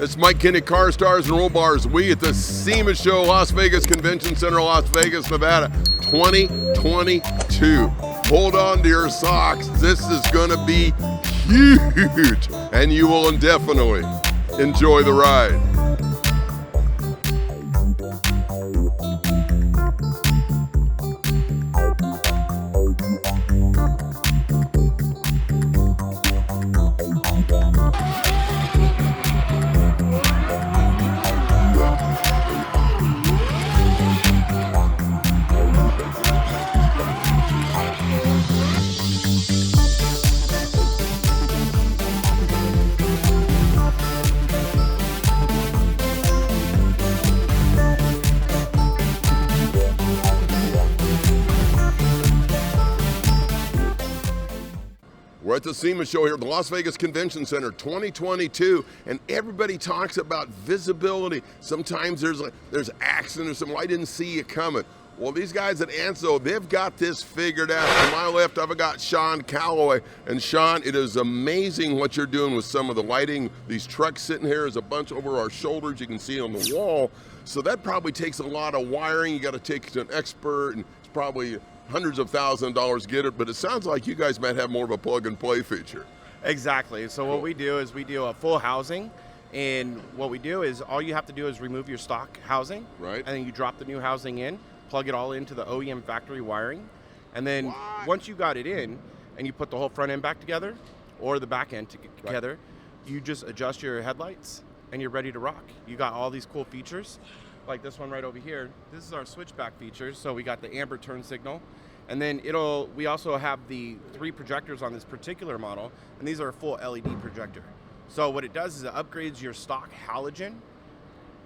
It's Mike Kinney, Car Stars and Roll Bars. We at the SEMA Show, Las Vegas Convention Center, Las Vegas, Nevada, 2022. Hold on to your socks. This is going to be huge, and you will definitely enjoy the ride. We're at the SEMA Show here at the Las Vegas Convention Center 2022, and everybody talks about visibility. Sometimes there's accident or something. I didn't see you coming. Well, these guys at Anzo, they've got this figured out. To my left, I've got Shaun Callaway. And Shaun, it is amazing what you're doing with some of the lighting. These trucks sitting here is a bunch over our shoulders. You can see on the wall. So that probably takes a lot of wiring. You got to take it to an expert, and it's probably hundreds of thousands of dollars to get it, but it sounds like you guys might have more of a plug and play feature. Exactly. So what we do is we do a full housing, and what we do is all you have to do is remove your stock housing, right? And then you drop the new housing in, plug it all into the OEM factory wiring, and then once you got it in and you put the whole front end back together or the back end together, you just adjust your headlights and you're ready to rock. You got all these cool features. Like this one right over here, this is our switchback features. So we got the amber turn signal, and then we also have the 3 projectors on this particular model, and these are a full LED projector. So what it does is it upgrades your stock halogen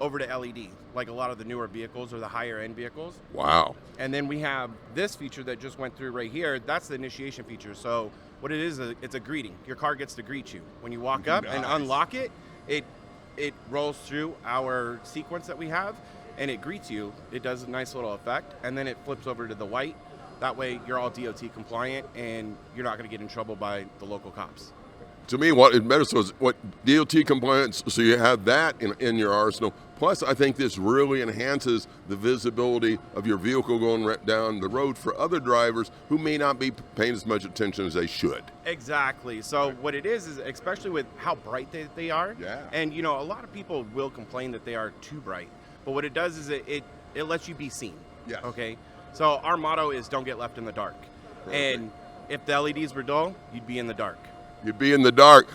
over to LED, like a lot of the newer vehicles or the higher end vehicles. Wow. And then we have this feature that just went through right here. That's the initiation feature. So what it is, it's a greeting. Your car gets to greet you. When you walk up and unlock it, it rolls through our sequence that we have, and it greets you. It does a nice little effect, and then it flips over to the white. That way you're all DOT compliant, and you're not going to get in trouble by the local cops. To me, what it matters is what DOT compliance, so you have that in your arsenal. Plus, I think this really enhances the visibility of your vehicle going down the road for other drivers who may not be paying as much attention as they should. Exactly. So what it is especially with how bright they are, and a lot of people will complain that they are too bright, but what it does is it lets you be seen. Yeah. Okay. So our motto is don't get left in the dark. Perfect. And if the LEDs were dull, you'd be in the dark. You'd be in the dark.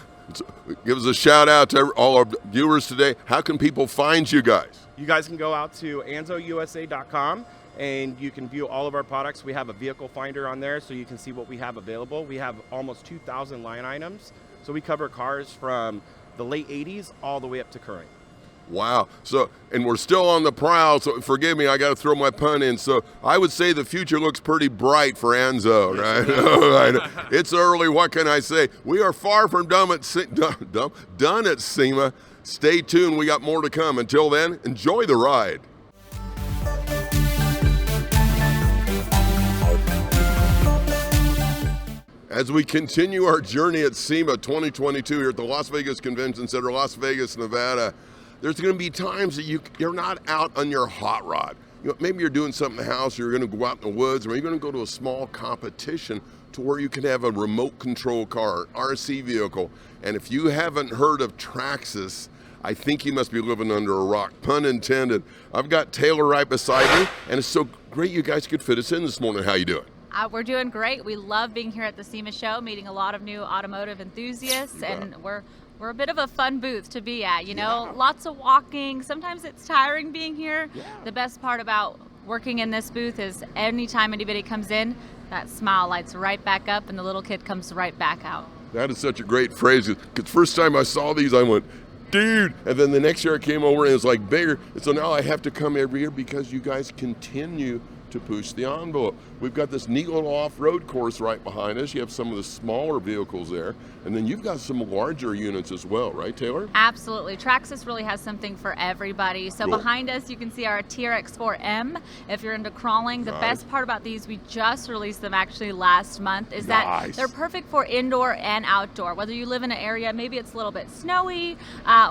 Give us a shout out to all our viewers today. How can people find you guys? You guys can go out to AnzoUSA.com and you can view all of our products. We have a vehicle finder on there so you can see what we have available. We have almost 2,000 line items. So we cover cars from the late 80s all the way up to current. Wow. So, and we're still on the prowl, so forgive me, I got to throw my pun in. So I would say the future looks pretty bright for Anzo, right? It's early, what can I say? We are far from done at SEMA. Stay tuned, we got more to come. Until then, enjoy the ride. As we continue our journey at SEMA 2022 here at the Las Vegas Convention Center, Las Vegas, Nevada, there's going to be times that you're not out on your hot rod. Maybe you're doing something in the house, or you're going to go out in the woods, or you're going to go to a small competition to where you can have a remote control car, RC vehicle. And if you haven't heard of TRAXXAS, I think you must be living under a rock, pun intended. I've got Taylor right beside me, and it's so great you guys could fit us in this morning. How you doing? We're doing great. We love being here at the SEMA Show, meeting a lot of new automotive enthusiasts, and we're a bit of a fun booth to be at, lots of walking. Sometimes it's tiring being here. The best part about working in this booth is anytime anybody comes in, that smile lights right back up and the little kid comes right back out. That is such a great phrase, because first time I saw these, I went, dude, and then the next year I came over and it's like bigger, and so now I have to come every year because you guys continue to push the envelope. We've got this neat little off-road course right behind us. You have some of the smaller vehicles there, and then you've got some larger units as well, right, Taylor? Absolutely. TRAXXAS really has something for everybody. So Cool. behind us, you can see our TRX4M. If you're into crawling, the best part about these, we just released them actually last month, is that they're perfect for indoor and outdoor. Whether you live in an area, maybe it's a little bit snowy,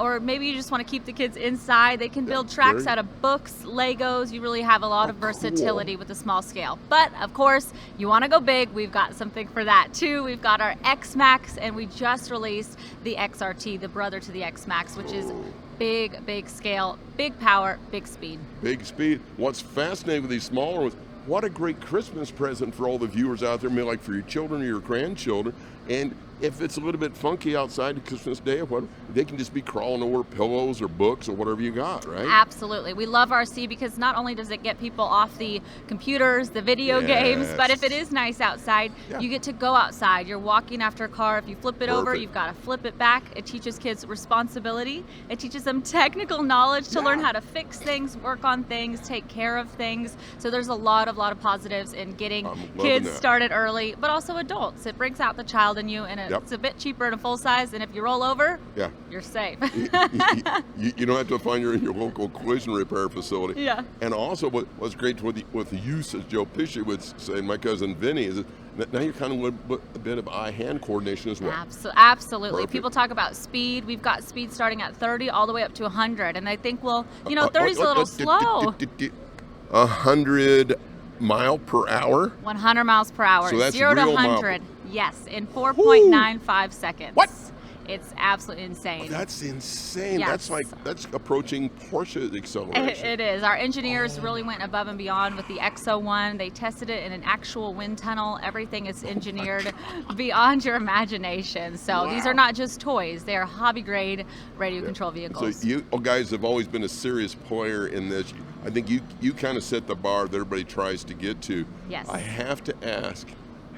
or maybe you just want to keep the kids inside, they can build tracks out of books, Legos. You really have a lot of versatility with a small scale. But of course, you want to go big, we've got something for that too. We've got our X-Max, and we just released the XRT, the brother to the X-Max, which is big scale, big power, big speed. Big speed. What's fascinating with these smaller ones, what a great Christmas present for all the viewers out there, maybe like for your children or your grandchildren. And if it's a little bit funky outside Christmas Day or whatever, they can just be crawling over pillows or books or whatever you got, right? Absolutely. We love RC because not only does it get people off the computers, the video games, but if it is nice outside, you get to go outside. You're walking after a car. If you flip it over, you've got to flip it back. It teaches kids responsibility. It teaches them technical knowledge to learn how to fix things, work on things, take care of things. So there's a lot of positives in getting kids started early, but also adults. It brings out the child in you, and it's a bit cheaper in a full size, and if you roll over, you're safe. you don't have to find your local collision repair facility. And also what's great with the use, as Joe Pishy would say, my cousin Vinny, is that now you're kind of a bit of eye-hand coordination as well. Absolutely. People talk about speed. We've got speed starting at 30 all the way up to 100, and I think, well, 30's a little slow. 100 mile per hour? 100 miles per hour. So that's 0 to real 100. Yes, in 4.95 seconds. What? It's absolutely insane. That's insane. Yes. That's approaching Porsche acceleration. It is. Our engineers really went above and beyond with the XO1. They tested it in an actual wind tunnel. Everything is engineered beyond your imagination. So these are not just toys. They are hobby grade radio control vehicles. So you guys have always been a serious player in this. I think you kind of set the bar that everybody tries to get to. Yes. I have to ask,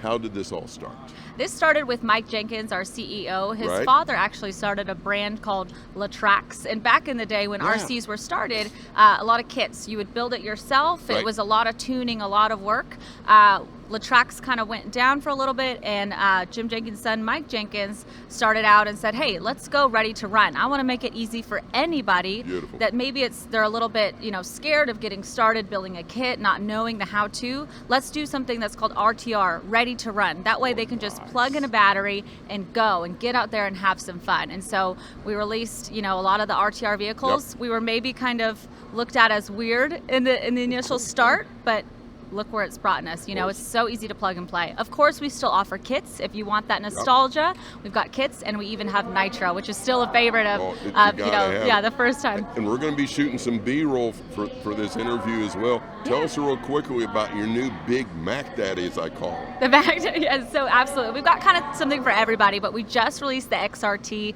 how did this all start? This started with Mike Jenkins, our CEO. His father actually started a brand called TRAXXAS. And back in the day when RCs were started, a lot of kits. You would build it yourself. It was a lot of tuning, a lot of work. TRAXXAS kind of went down for a little bit, and Jim Jenkins' son, Mike Jenkins, started out and said, hey, let's go ready to run. I want to make it easy for anybody that maybe they're a little bit, scared of getting started building a kit, not knowing the how-to. Let's do something that's called RTR, ready to run. That way they can just plug in a battery and go and get out there and have some fun. And so we released, a lot of the RTR vehicles. We were maybe kind of looked at as weird in the initial start, but look where it's brought us. It's so easy to plug and play. Of course, we still offer kits if you want that nostalgia. We've got kits, and we even have Nitro, which is still a favorite of the first time. And we're going to be shooting some B-roll for this interview as well. Tell us real quickly about your new big Mac Daddy, as I call him. The Mac Daddy, yes, so absolutely. We've got kind of something for everybody, but we just released the XRT.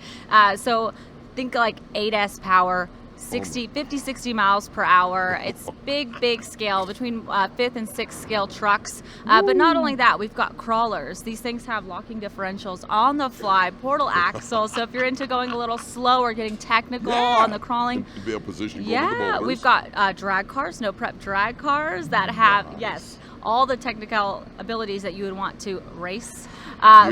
So think like 8S power. 50, 60 miles per hour. It's big scale, between 5th and 6th scale trucks. But not only that, we've got crawlers. These things have locking differentials on the fly, portal axles. So if you're into going a little slow or getting technical on the crawling. To be able to position you over the boulders. We've got drag cars, no prep drag cars that have, all the technical abilities that you would want to race.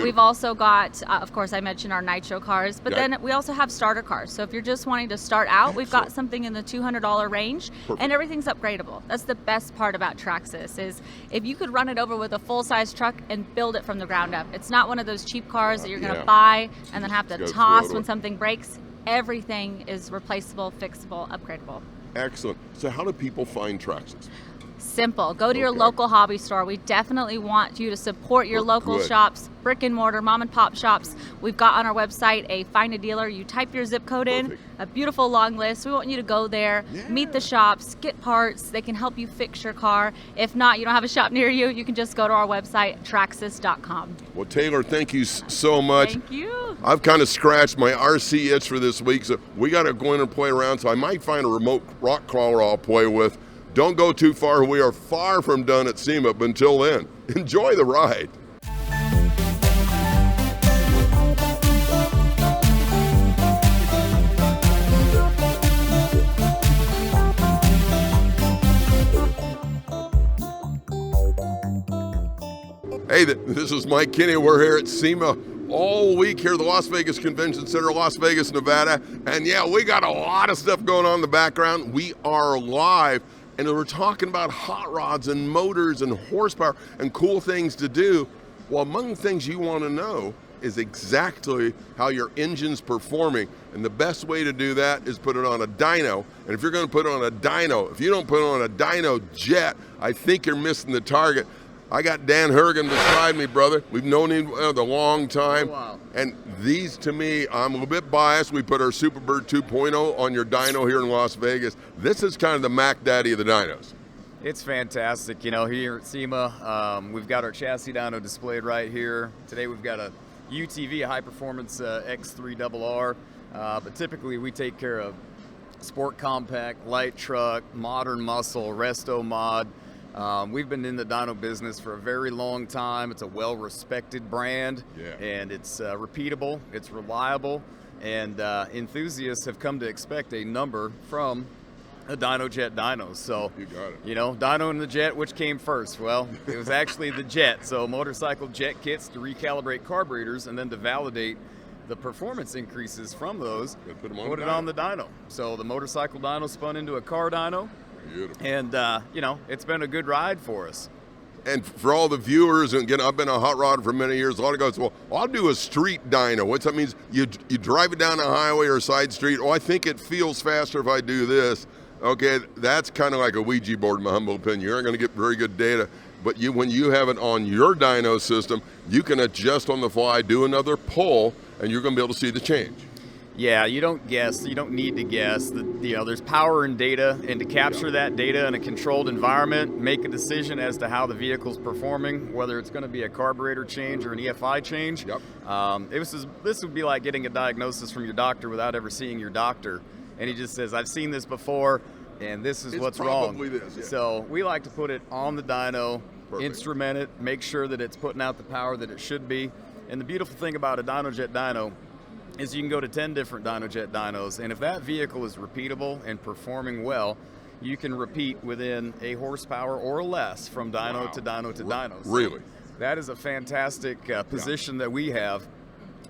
We've also got, of course, I mentioned our Nitro cars, but then we also have starter cars. So if you're just wanting to start out, we've got something in the $200 range, and everything's upgradable. That's the best part about TRAXXAS, is if you could run it over with a full-size truck and build it from the ground up. It's not one of those cheap cars that you're going to buy and then have to toss when something breaks. Everything is replaceable, fixable, upgradable. Excellent. So how do people find TRAXXAS? Simple. Go to your local hobby store. We definitely want you to support your local shops, brick and mortar, mom and pop shops. We've got on our website a find a dealer. You type your zip code in, a beautiful long list. We want you to go there, meet the shops, get parts. They can help you fix your car. If not, you don't have a shop near you, you can just go to our website, TRAXXAS.com. Well, Taylor, thank you so much. Thank you. I've kind of scratched my RC itch for this week, so we got to go in and play around. So I might find a remote rock crawler I'll play with. Don't go too far. We are far from done at SEMA, but until then, enjoy the ride. Hey, this is Mike Kinney. We're here at SEMA all week here at the Las Vegas Convention Center, Las Vegas, Nevada. And yeah, we got a lot of stuff going on in the background. We are live, and we're talking about hot rods and motors and horsepower and cool things to do. Well, among the things you want to know is exactly how your engine's performing. And the best way to do that is put it on a dyno. And if you're going to put it on a dyno, if you don't put it on a Dynojet, I think you're missing the target. I got Dan Hourigan beside me, brother. We've known him a long time. Oh, wow. And these, to me, I'm a little bit biased. We put our Superbird 2.0 on your dyno here in Las Vegas. This is kind of the Mac Daddy of the dynos. It's fantastic. You know, here at SEMA, we've got our chassis dyno displayed right here. Today we've got a UTV, a high-performance X3RR. But typically we take care of sport compact, light truck, modern muscle, resto mod. We've been in the dyno business for a very long time. It's a well-respected brand, and it's repeatable, it's reliable, and enthusiasts have come to expect a number from a Dynojet dynos. So, you got it. You know, dyno and the jet, which came first? Well, it was actually the jet. So motorcycle jet kits to recalibrate carburetors and then to validate the performance increases from those, put it on the dyno. So the motorcycle dyno spun into a car dyno. Beautiful. And, you know, it's been a good ride for us. And for all the viewers, and again, I've been a hot rod for many years. A lot of guys, well, I'll do a street dyno. What's that means? You drive it down a highway or a side street. Oh, I think it feels faster if I do this. Okay, that's kind of like a Ouija board in my humble opinion. You aren't going to get very good data. But when you have it on your dyno system, you can adjust on the fly, do another pull, and you're going to be able to see the change. Yeah, you don't guess. You don't need to guess. You know, there's power in data, and to capture that data in a controlled environment, make a decision as to how the vehicle's performing, whether it's going to be a carburetor change or an EFI change. Yep. This would be like getting a diagnosis from your doctor without ever seeing your doctor, and he just says, "I've seen this before, and this is what's wrong." This, yeah. So we like to put it on the dyno, instrument it, make sure that it's putting out the power that it should be. And the beautiful thing about a Dynojet dyno is you can go to 10 different Dynojet dynos, and if that vehicle is repeatable and performing well, you can repeat within a horsepower or less from dyno to dyno to dyno. So really? That is a fantastic position that we have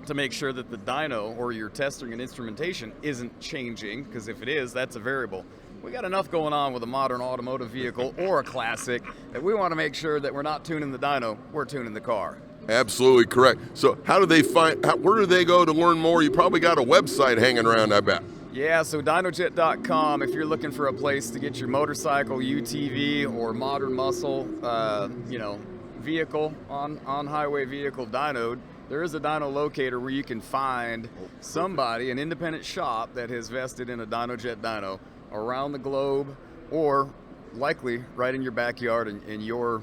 to make sure that the dyno or your testing and instrumentation isn't changing, because if it is, that's a variable. We got enough going on with a modern automotive vehicle or a classic that we want to make sure that we're not tuning the dyno, we're tuning the car. Absolutely correct. So how do they where do they go to learn more? You probably got a website hanging around, I bet. Yeah, so Dynojet.com, if you're looking for a place to get your motorcycle, UTV, or modern muscle, you know, vehicle, on-highway vehicle dynoed, there is a dyno locator where you can find somebody, an independent shop that has vested in a Dynojet dyno around the globe, or likely right in your backyard in your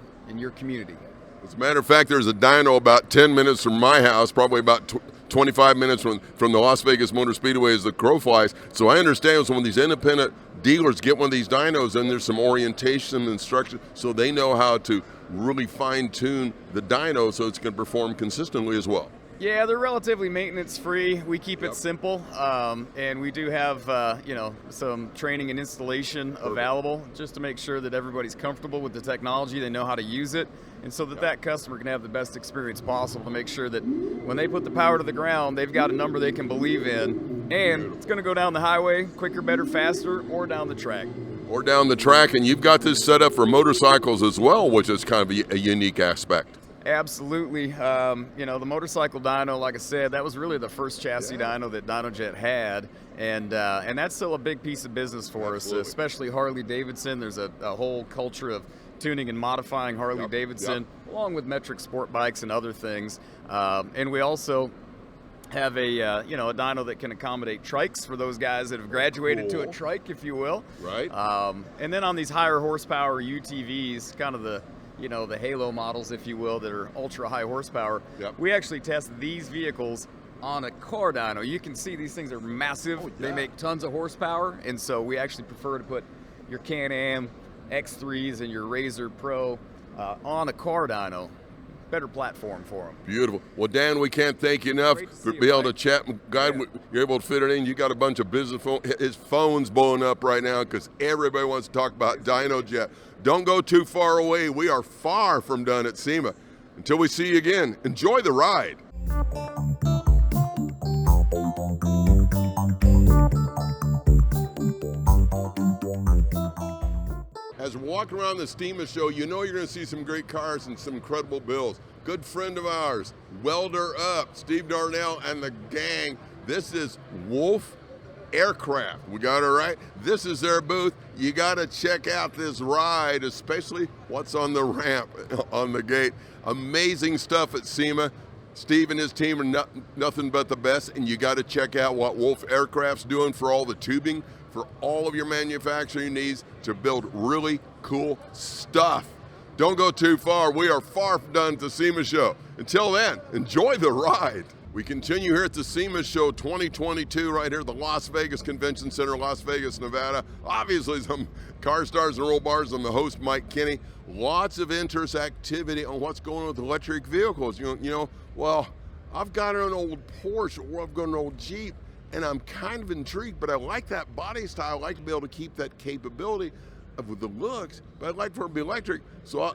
community. As a matter of fact, there's a dyno about 10 minutes from my house, probably about 25 minutes from the Las Vegas Motor Speedway as the crow flies. So I understand when these independent dealers get one of these dynos, and there's some orientation and instruction so they know how to really fine-tune the dyno so it's going to perform consistently as well. Yeah, they're relatively maintenance-free. We keep it simple, and we do have, you know, some training and installation available just to make sure that everybody's comfortable with the technology, they know how to use it, and so that that customer can have the best experience possible to make sure that when they put the power to the ground, they've got a number they can believe in, and it's going to go down the highway quicker, better, faster, or down the track. Or down the track, and you've got this set up for motorcycles as well, which is kind of a unique aspect. Absolutely. You know, the motorcycle dyno, like I said, that was really the first chassis dyno that Dynojet had, and that's still a big piece of business for us, especially Harley-Davidson. There's a whole culture of tuning and modifying Harley-Davidson, along with metric sport bikes and other things. And we also have a you know, a dyno that can accommodate trikes for those guys that have graduated to a trike, if you will. Right. And then on these higher horsepower UTVs, kind of the, you know, the halo models, if you will, that are ultra high horsepower, we actually test these vehicles on a car dyno. You can see these things are massive. They make tons of horsepower, and so we actually prefer to put your Can-Am X3s and your Razor Pro on a car dyno. Better platform for them. Beautiful. Well, Dan, we can't thank you enough for being able to chat and guide. You're able to fit it in. You got a bunch of business his phone's blowing up right now because everybody wants to talk about Dynojet. Don't go too far away. We are far from done at SEMA. Until we see you again, enjoy the ride. As we walk around the SEMA Show, you know you're going to see some great cars and some incredible builds. Good friend of ours, Welder Up, Steve Darnell and the gang. This is Wolf Aircraft. We got it right. This is their booth. You got to check out this ride, especially what's on the ramp on the gate. Amazing stuff at SEMA. Steve and his team are nothing but the best, and you got to check out what Wolf Aircraft's doing for all the tubing, for all of your manufacturing needs to build really cool stuff. Don't go too far. We are far from done at the SEMA Show. Until then, enjoy the ride. We continue here at the SEMA Show 2022 right here at the Las Vegas Convention Center, Las Vegas, Nevada. Obviously some car stars and roll bars. I'm the host, Mike Kinney. Lots of interest activity on what's going on with electric vehicles. You know, well, I've got an old Porsche or I've got an old Jeep, and I'm kind of intrigued, but I like that body style. I like to be able to keep that capability with the looks, but I'd like for it to be electric. So I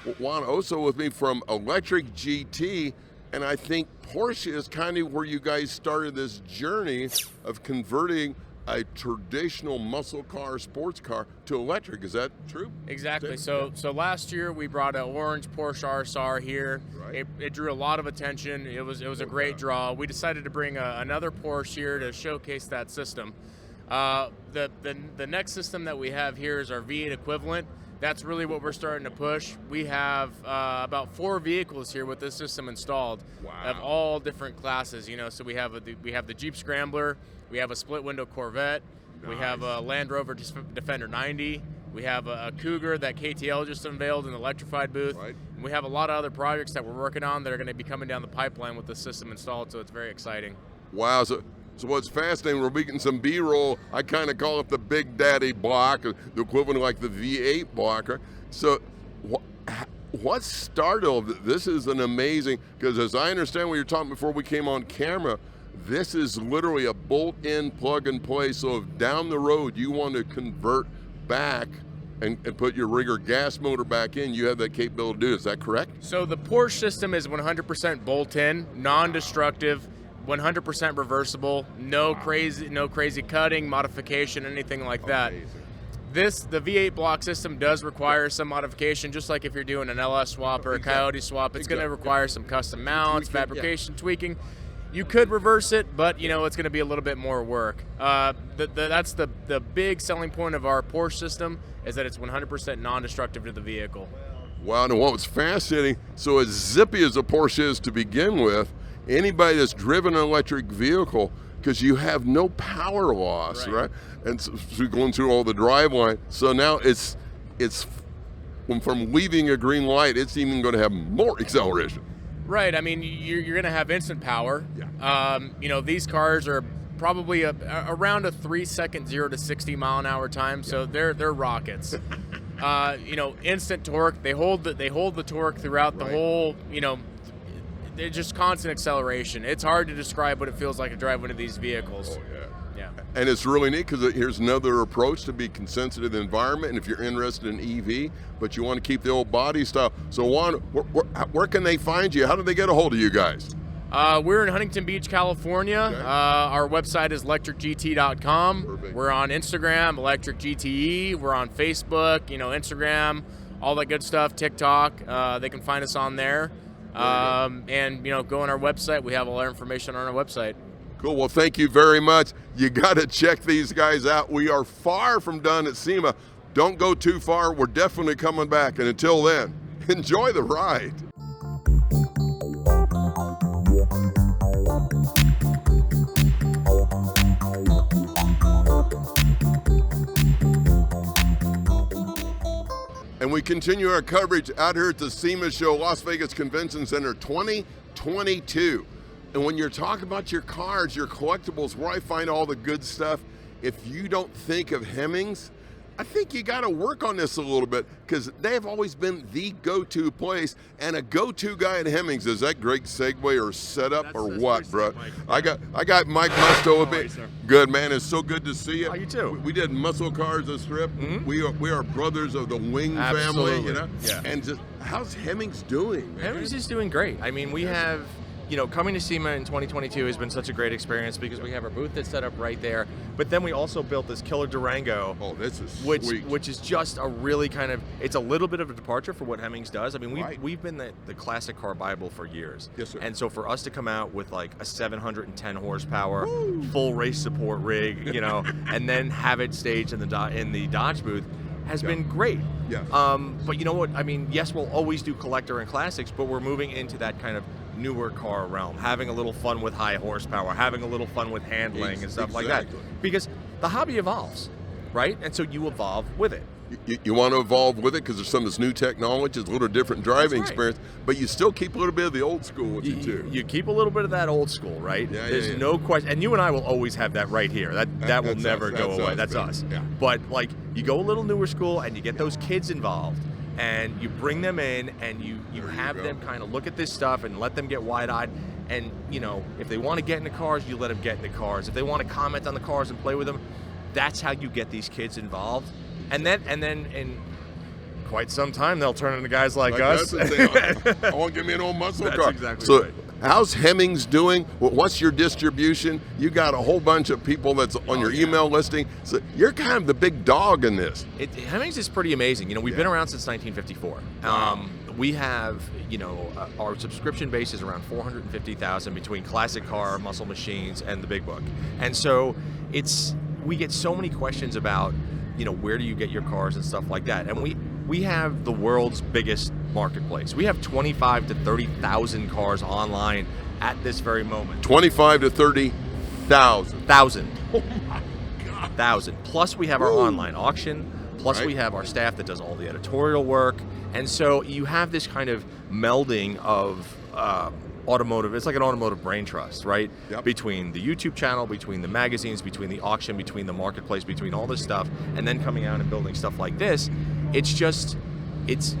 got Juan Ossa with me from Electric GT, and I think Porsche is kind of where you guys started this journey of converting a traditional muscle car, sports car to electric. Is that true? Exactly. So last year we brought an orange Porsche RSR here. Right. It drew a lot of attention. It was a great draw. We decided to bring another Porsche here to showcase that system. The next system that we have here is our V8 equivalent. That's really what we're starting to push. We have about 4 vehicles here with this system installed. Wow. Of all different classes. You know, so we have the Jeep Scrambler, we have a split window Corvette, nice. We have a Land Rover Defender 90, we have a Cougar that KTL just unveiled in the electrified booth. Right. And we have a lot of other projects that we're working on that are going to be coming down the pipeline with the system installed. So it's very exciting. Wow. So what's fascinating, we're getting some B-roll. I kind of call it the Big Daddy block, the equivalent of like the V8 blocker. So what started this? Is an amazing, because as I understand what you're talking before we came on camera, this is literally a bolt-in, plug-and-play. So if down the road you want to convert back and put your rig or gas motor back in, you have that capability to do it. Is that correct? So the Porsche system is 100% bolt-in, non-destructive, 100% reversible, no crazy cutting, modification, anything like that. The V8 block system does require some modification, just like if you're doing an LS swap or a Coyote swap. It's going to require some custom mounts, fabrication, tweaking. You could reverse it, but you know it's going to be a little bit more work. That's the big selling point of our Porsche system, is that it's 100% non-destructive to the vehicle. Wow, and what was fascinating, so as zippy as a Porsche is to begin with, anybody that's driven an electric vehicle, because you have no power loss, right? And so you're going through all the driveline. So now it's from leaving a green light, it's even going to have more acceleration. Right. I mean, you're going to have instant power. Yeah. You know, these cars are probably around a 3-second 0 to 60 mile an hour time. So they're rockets. You know, instant torque. They hold the torque throughout the whole. You know. It's just constant acceleration. It's hard to describe what it feels like to drive one of these vehicles. Oh, yeah. And it's really neat because here's another approach to be sensitive to the environment, and if you're interested in EV, but you want to keep the old body style. So Juan, where can they find you? How do they get a hold of you guys? We're in Huntington Beach, California. Okay. Our website is electricgt.com. Perfect. We're on Instagram, electricgte. We're on Facebook, you know, Instagram, all that good stuff, TikTok. They can find us on there. And you know, go on our website. We have all our information on our website. Cool. Well, thank you very much. You got to check these guys out. We are far from done at SEMA. Don't go too far. We're definitely coming back. And until then, enjoy the ride. And we continue our coverage out here at the SEMA Show, Las Vegas Convention Center 2022. And when you're talking about your cars, your collectibles, where I find all the good stuff, if you don't think of Hemmings, I think you got to work on this a little bit because they've always been the go-to place and a go-to guy at Hemmings. Is that great segue or setup or what, bro? I got Mike Musto a bit. Good, man. It's so good to see you. Oh, you too. We did muscle cars this trip. We are brothers of the Wing family, you know. Yeah. And just how's Hemmings doing, man? Hemmings is doing great. I mean, we have, you know, coming to SEMA in 2022 has been such a great experience because we have our booth that's set up right there. But then we also built this killer Durango. Oh, this is sweet. Which is just a really kind of, it's a little bit of a departure for what Hemmings does. I mean, we've been the classic car Bible for years. Yes, sir. And so for us to come out with like a 710 horsepower, full race support rig, you know, and then have it staged in the Dodge booth has been great. Yeah. But you know what? I mean, yes, we'll always do collector and classics, but we're moving into that kind of newer car realm, having a little fun with high horsepower, having a little fun with handling and stuff like that. Because the hobby evolves, right? And so you evolve with it. You want to evolve with it because there's some of this new technology, it's a little different driving experience, but you still keep a little bit of the old school with you too. You keep a little bit of that old school, right? Yeah, There's no question, and you and I will always have that right here. That will never go away. That's us. Yeah. But like, you go a little newer school, and you get those kids involved, and you bring them in, and you have them kind of look at this stuff and let them get wide-eyed. And you know, if they want to get in the cars, you let them get in the cars. If they want to comment on the cars and play with them, that's how you get these kids involved. And then in quite some time, they'll turn into guys like us. I won't give me an old muscle car. That's exactly so, right. How's Hemmings doing? What's your distribution? You got a whole bunch of people that's on your email listing. So you're kind of the big dog in this. Hemmings is pretty amazing. You know, we've been around since 1954. We have, you know, our subscription base is around 450,000 between classic car, muscle machines, and the big book. And so we get so many questions about, you know, where do you get your cars and stuff like that. And we have the world's biggest marketplace. We have 25 to 30,000 cars online at this very moment. 25 to 30,000. Oh my God. 1,000. Plus we have our online auction. Plus we have our staff that does all the editorial work. And so you have this kind of melding of automotive. It's like an automotive brain trust, right? Yep. Between the YouTube channel, between the magazines, between the auction, between the marketplace, between all this stuff, and then coming out and building stuff like this. It's just, it's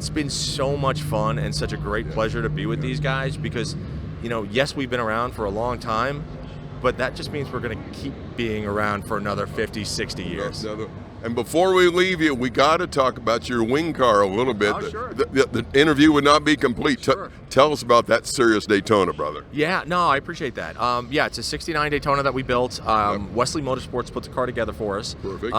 been so much fun and such a great pleasure to be with these guys because, you know, yes, we've been around for a long time, but that just means we're going to keep being around for another 50, 60 years. And before we leave you, we got to talk about your wing car a little bit. Oh, sure. The interview would not be complete. Sure. Tell us about that serious Daytona, brother. Yeah, no, I appreciate that. Yeah, it's a 69 Daytona that we built. Wesley Motorsports put the car together for us. Perfect.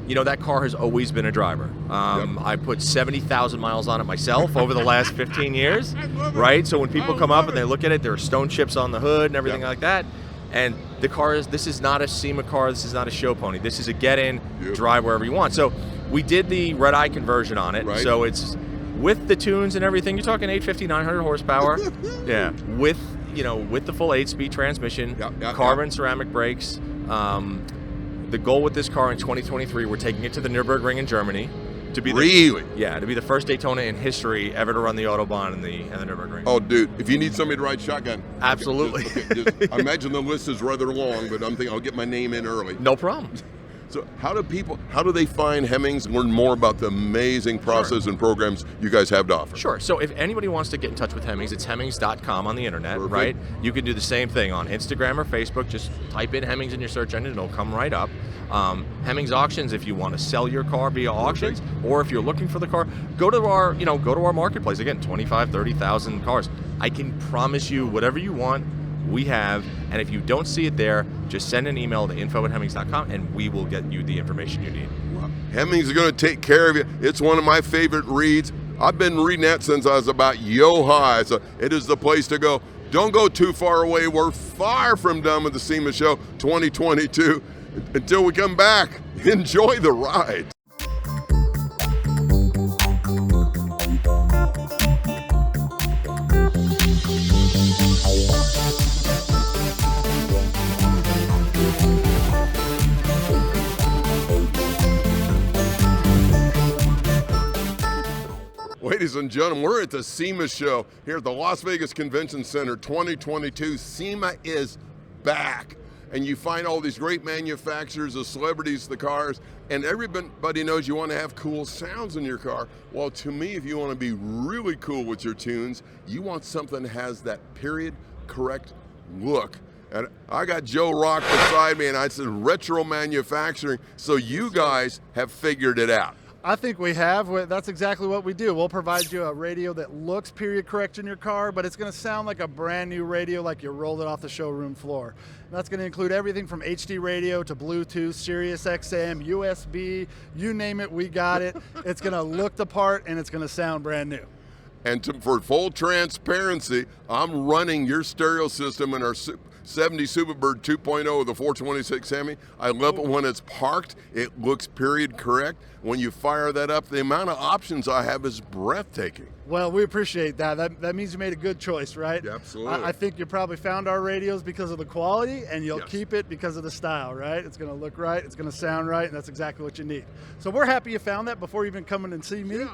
You know, that car has always been a driver. I put 70,000 miles on it myself over the last 15 years, right? So when people come up and they look at it, there are stone chips on the hood and everything like that. And the car this is not a SEMA car, this is not a show pony. This is a get in, drive wherever you want. So we did the red eye conversion on it. So it's with the tunes and everything, you're talking 850, 900 horsepower. Yeah, with the full 8-speed transmission, carbon ceramic brakes. The goal with this car in 2023, we're taking it to the Nürburgring in Germany. To be to be the first Daytona in history ever to run the Autobahn and the Nürburgring. Oh, dude, if you need somebody to ride shotgun. Absolutely. I imagine the list is rather long, but I'm thinking I'll get my name in early. No problem. So how do they find Hemmings, learn more about the amazing process and programs you guys have to offer? Sure. So if anybody wants to get in touch with Hemmings, it's hemmings.com on the internet, right? You can do the same thing on Instagram or Facebook. Just type in Hemmings in your search engine, it'll come right up. Hemmings Auctions, if you want to sell your car via auctions, or if you're looking for the car, go to our marketplace. Again, 25, 30,000 cars. I can promise you whatever you want, we have, and if you don't see it there, just send an email to info@hemmings.com and we will get you the information you need. Hemmings is going to take care of you. It's one of my favorite reads. I've been reading that since I was about yo-high, so it is the place to go. Don't go too far away. We're far from done with the SEMA Show 2022. Until we come back, enjoy the ride. Ladies and gentlemen, we're at the SEMA Show here at the Las Vegas Convention Center 2022. SEMA is back. and you find all these great manufacturers, the celebrities, the cars, and everybody knows you want to have cool sounds in your car. Well, to me, if you want to be really cool with your tunes, you want something that has that period correct look. And I got Joe Rock beside me, and I said retro manufacturing, so you guys have figured it out. I think we have. That's exactly what we do. We'll provide you a radio that looks period correct in your car, but it's going to sound like a brand new radio, like you rolled it off the showroom floor. And that's going to include everything from HD radio to Bluetooth, Sirius XM, USB, you name it, we got it. It's going to look the part, and it's going to sound brand new. And for full transparency, I'm running your stereo system in our 70 Superbird 2.0 the 426 Hemi. I love it when it's parked. It looks period correct. When you fire that up, the amount of options I have is breathtaking. Well, we appreciate that. That means you made a good choice, right? Yeah, absolutely. I think you probably found our radios because of the quality, and you'll keep it because of the style, right? It's going to look right, it's going to sound right, and that's exactly what you need. So we're happy you found that before even coming and see me. Yeah.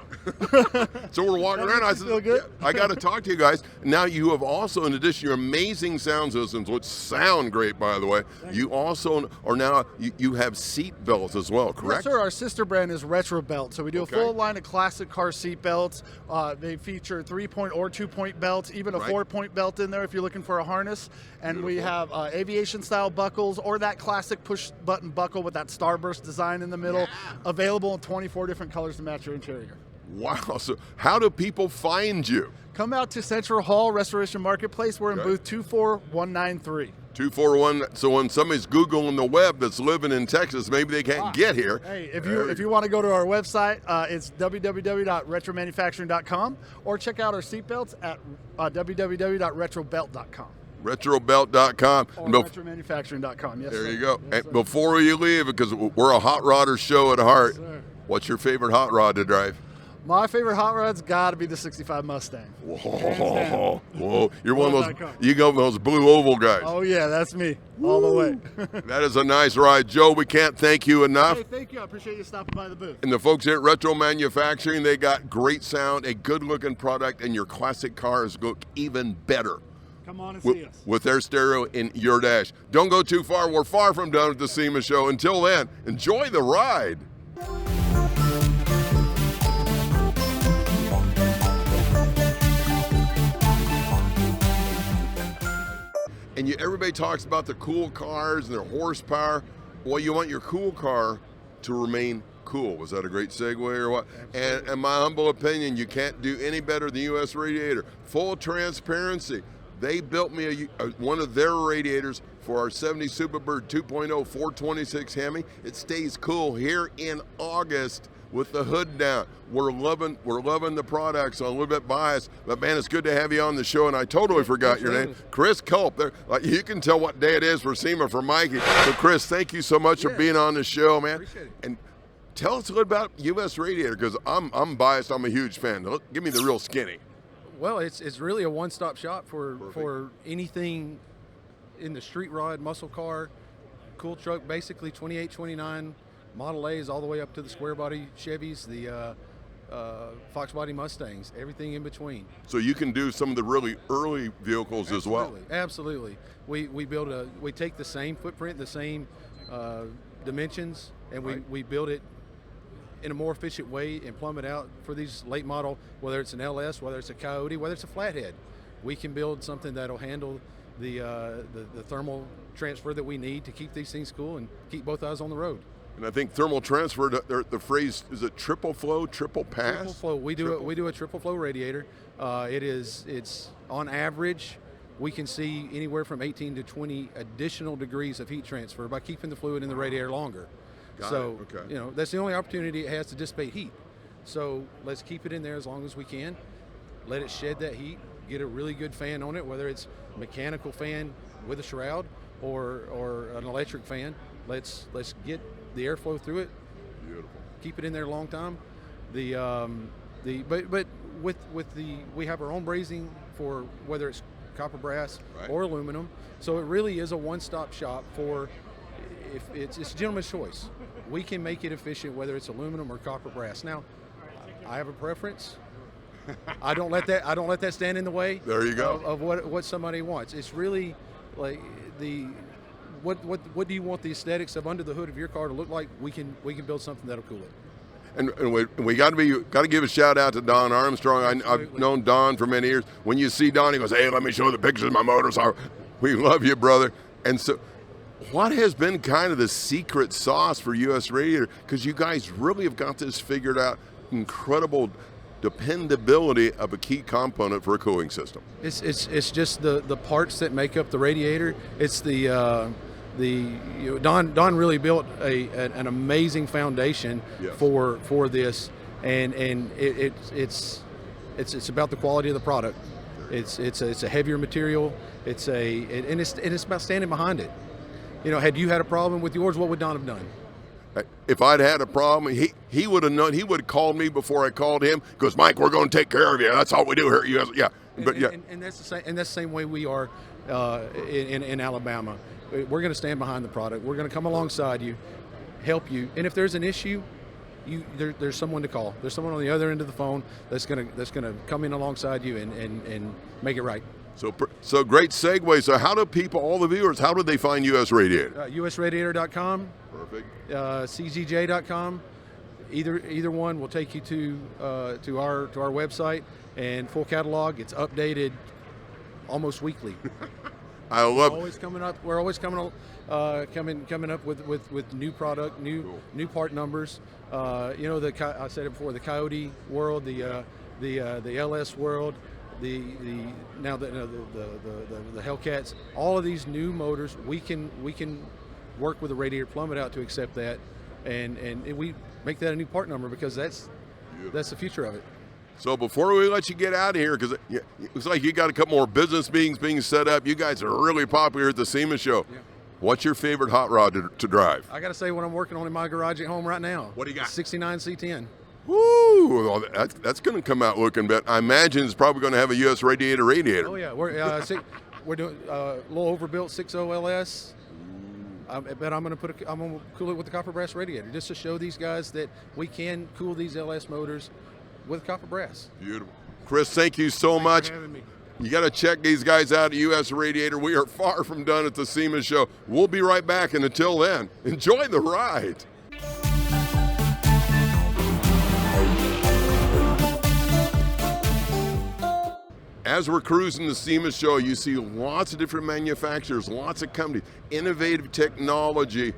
So we're walking around. I said, feel good? Yeah, I got to talk to you guys. Now you have also, in addition to your amazing sound systems, which sound great, by the way, you also are now, you have seat belts as well, correct? Yes, sir. Our sister brand is Retro Belt. So we do a full line of classic car seat belts. They feature 3-point or 2-point belts, even a 4-point belt in there if you're looking for a harness. And we have aviation style buckles or that classic push button buckle with that starburst design in the middle, available in 24 different colors to match your interior. Wow. So how do people find you? Come out to Central Hall Restoration Marketplace. We're in booth 24193. 241. So when somebody's Googling the web that's living in Texas, maybe they can't get here. Hey, if you want to go to our website, it's www.retromanufacturing.com, or check out our seatbelts at www.retrobelt.com. Retrobelt.com. Or retromanufacturing.com. Yes, there sir. you go. Yes, And before you leave, because we're a hot rodder show at heart, what's your favorite hot rod to drive? My favorite hot rod's got to be the 65 Mustang. Whoa, whoa. You're one of those, you go those blue oval guys. Oh, yeah, that's me, all the way. That is a nice ride. Joe, we can't thank you enough. Hey, thank you. I appreciate you stopping by the booth. And the folks here at Retro Manufacturing, they got great sound, a good-looking product, and your classic cars look even better. Come on and see us. With their stereo in your dash. Don't go too far. We're far from done with the SEMA Show. Until then, enjoy the ride. And everybody talks about the cool cars and their horsepower. Well, you want your cool car to remain cool. Was that a great segue or what? And in my humble opinion, you can't do any better than US Radiator. Full transparency. They built me one of their radiators for our 70 Superbird 2.0 426 Hemi. It stays cool here in August with the hood down. We're loving the products. So I'm a little bit biased, but man, it's good to have you on the show. And I totally forgot your name, Chris Culp. There, you can tell what day it is for SEMA for Mikey. So Chris, thank you so much for being on the show, man. Appreciate it. And tell us a little about US Radiator, because I'm biased. I'm a huge fan. Give me the real skinny. Well, it's really a one-stop shop for anything in the street rod, muscle car, cool truck, basically 28, 29 Model A's all the way up to the square body Chevys, the Fox body Mustangs, everything in between. So you can do some of the really early vehicles as well. Absolutely. We take the same footprint, the same dimensions, and we build it in a more efficient way and plumb it out for these late model, whether it's an LS, whether it's a Coyote, whether it's a flathead. We can build something that'll handle the thermal transfer that we need to keep these things cool and keep both eyes on the road. And I think thermal transfer, the phrase, is it triple flow, triple pass? Triple flow. We do a triple flow radiator. It's on average, we can see anywhere from 18 to 20 additional degrees of heat transfer by keeping the fluid in the radiator longer. You know, that's the only opportunity it has to dissipate heat. So let's keep it in there as long as we can. Let it shed that heat. Get a really good fan on it, whether it's a mechanical fan with a shroud or an electric fan. Let's get the airflow through it. Beautiful. Keep it in there a long time. We have our own brazing for whether it's copper, brass, or aluminum. So it really is a one-stop shop for. If it's a gentleman's choice. We can make it efficient whether it's aluminum or copper, brass. Now, I have a preference. I don't let that stand in the way. There you go. Of what somebody wants. It's really like what do you want the aesthetics of under the hood of your car to look like? We can build something that'll cool it. And we got to give a shout out to Don Armstrong. I've known Don for many years. When you see Don, he goes, "Hey, let me show the pictures of my motorcycle." We love you, brother. And so, what has been kind of the secret sauce for US Radiator? Because you guys really have got this figured out. Incredible dependability of a key component for a cooling system. It's just the parts that make up the radiator. It's Don really built an amazing foundation for this, and it's about the quality of the product. It's a heavier material. It's about standing behind it. You know, had you had a problem with yours, what would Don have done? If I'd had a problem, he would have known. He would have called me before I called him. He goes, "Mike, we're going to take care of you. That's all we do here." Yeah, but yeah, and that's the same. And that's the same way we are in Alabama. We're going to stand behind the product. We're going to come alongside you, help you. And if there's an issue, there's someone to call. There's someone on the other end of the phone that's going to come in alongside you and make it right. So great segue. So how do people, all the viewers, how do they find US Radiator? USRadiator.com. Perfect. CZJ.com. Either one will take you to our website and full catalog. It's updated almost weekly. I love. We're always coming up with new product, new part numbers. You know, I said it before, the Coyote world, the LS world, the Hellcats. All of these new motors, we can work with the Radiator Plummet out to accept that, and we make that a new part number because that's the future of it. So before we let you get out of here, because it looks like you got a couple more business meetings being set up. You guys are really popular at the SEMA Show. Yeah. What's your favorite hot rod to drive? I got to say what I'm working on in my garage at home right now. What do you got? 69 C10. Woo! Well, that's going to come out looking better. I imagine it's probably going to have a US radiator. Oh yeah, we're doing a little overbuilt 6.0 LS. But I'm going to cool it with the copper brass radiator just to show these guys that we can cool these LS motors with copper brass. Beautiful. Chris, thank you so much. For having me. You got to check these guys out at US Radiator. We are far from done at the SEMA Show. We'll be right back, and until then, enjoy the ride. As we're cruising the SEMA Show, you see lots of different manufacturers, lots of companies, innovative technology.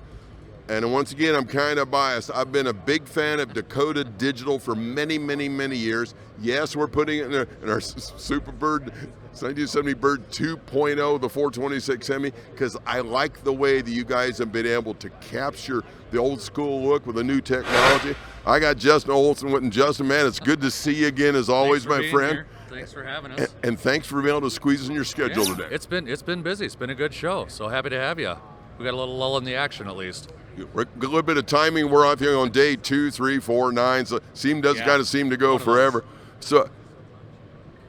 And once again, I'm kind of biased. I've been a big fan of Dakota Digital for many, many, many years. Yes, we're putting it in our Superbird, 1970 Bird 2.0, the 426 Hemi, because I like the way that you guys have been able to capture the old school look with the new technology. I got Justin Olsen with, and Justin, man, it's good to see you again as always, my friend. Here. Thanks for having us. And thanks for being able to squeeze in your schedule today. It's been busy. It's been a good show. So happy to have you. We got a little lull in the action at least. A little bit of timing. We're out here on day 2, 3, 4, 9. So kind of seem to go forever. So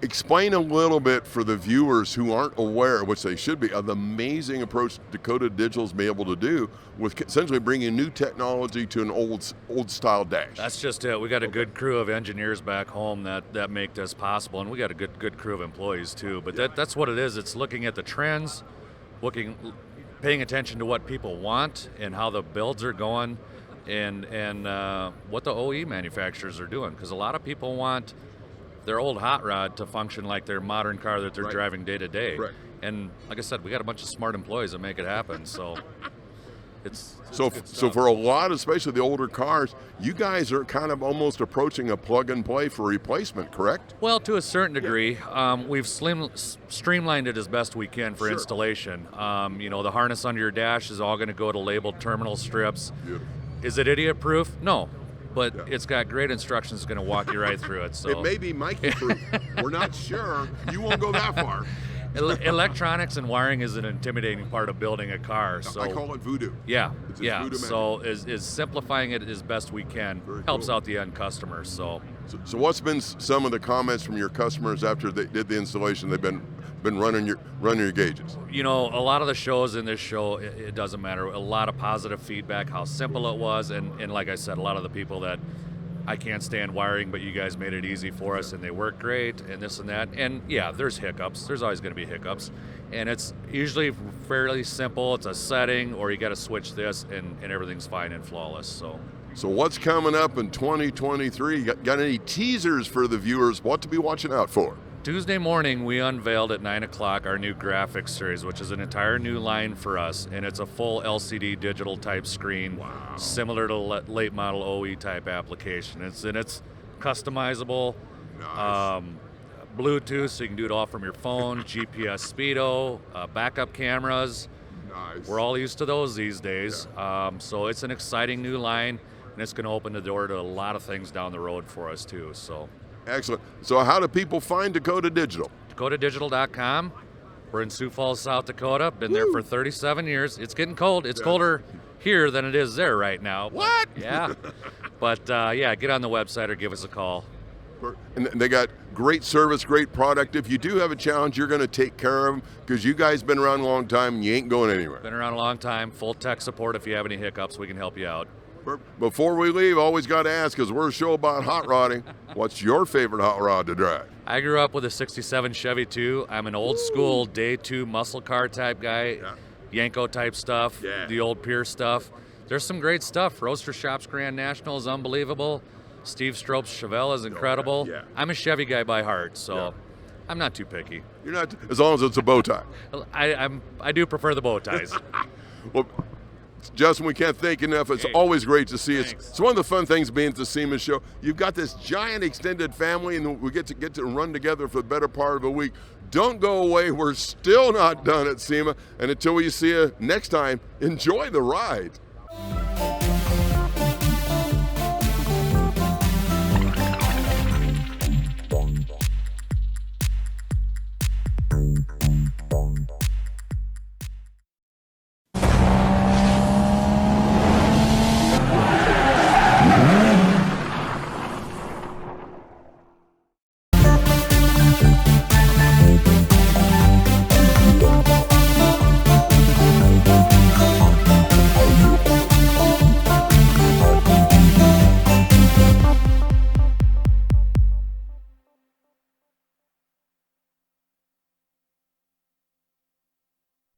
explain a little bit for the viewers who aren't aware, which they should be, of the amazing approach Dakota Digital's been able to do with essentially bringing new technology to an old style dash. That's just it. We got a good crew of engineers back home that make this possible, and we got a good crew of employees too. But that's what it is. It's looking at the trends, paying attention to what people want and how the builds are going, and what the OE manufacturers are doing. Because a lot of people want their old hot rod to function like their modern car that they're driving day to day. Right. And like I said, we got a bunch of smart employees that make it happen. So so for a lot, especially the older cars, you guys are kind of almost approaching a plug and play for replacement, correct? Well, to a certain degree, we've streamlined it as best we can for installation. The harness under your dash is all going to go to labeled terminal strips. Beautiful. Is it idiot proof? No. But it's got great instructions. It's going to walk you right through it. So it may be Mikey proof. We're not sure. You won't go that far. Electronics and wiring is an intimidating part of building a car. So I call it voodoo. Yeah, voodoo so is simplifying it as best we can. Helps out the end customer. So what's been some of the comments from your customers after they did the installation? They've been running your gauges. A lot of the shows in this show, it doesn't matter. A lot of positive feedback, how simple it was, and like I said, a lot of the people that I can't stand wiring, but you guys made it easy for us, and they work great, and this and that. And yeah, there's hiccups. There's always going to be hiccups, and it's usually fairly simple. It's a setting, or you got to switch this, and everything's fine and flawless. So what's coming up in 2023? Got any teasers for the viewers? What to be watching out for? Tuesday morning, we unveiled at 9 o'clock our new graphics series, which is an entire new line for us, and it's a full LCD digital type screen, similar to late model OE type application. It's customizable, Bluetooth, so you can do it all from your phone, GPS speedo, backup cameras. Nice. We're all used to those these days, so it's an exciting new line, and it's going to open the door to a lot of things down the road for us too. So. Excellent. So how do people find Dakota Digital? DakotaDigital.com. We're in Sioux Falls, South Dakota. Been there for 37 years. It's getting cold. It's colder here than it is there right now. What? Yeah. But yeah, get on the website or give us a call. And they got great service, great product. If you do have a challenge, you're going to take care of them because you guys been around a long time and you ain't going anywhere. Been around a long time. Full tech support. If you have any hiccups, we can help you out. Before we leave, always got to ask, because we're a show about hot rodding, what's your favorite hot rod to drive? I grew up with a 67 Chevy 2. I'm an old school day 2 muscle car type guy, Yanko type stuff, the old Pierce stuff. There's some great stuff. Roadster Shops Grand National is unbelievable. Steve Strope's Chevelle is incredible. I'm a Chevy guy by heart, so I'm not too picky. You're not, as long as it's a bow tie. I do prefer the bow ties. Well, Justin, we can't thank you enough. It's always great to see you. It's one of the fun things being at the SEMA Show. You've got this giant extended family, and we get to run together for the better part of a week. Don't go away. We're still not done at SEMA. And until we see you next time, enjoy the ride.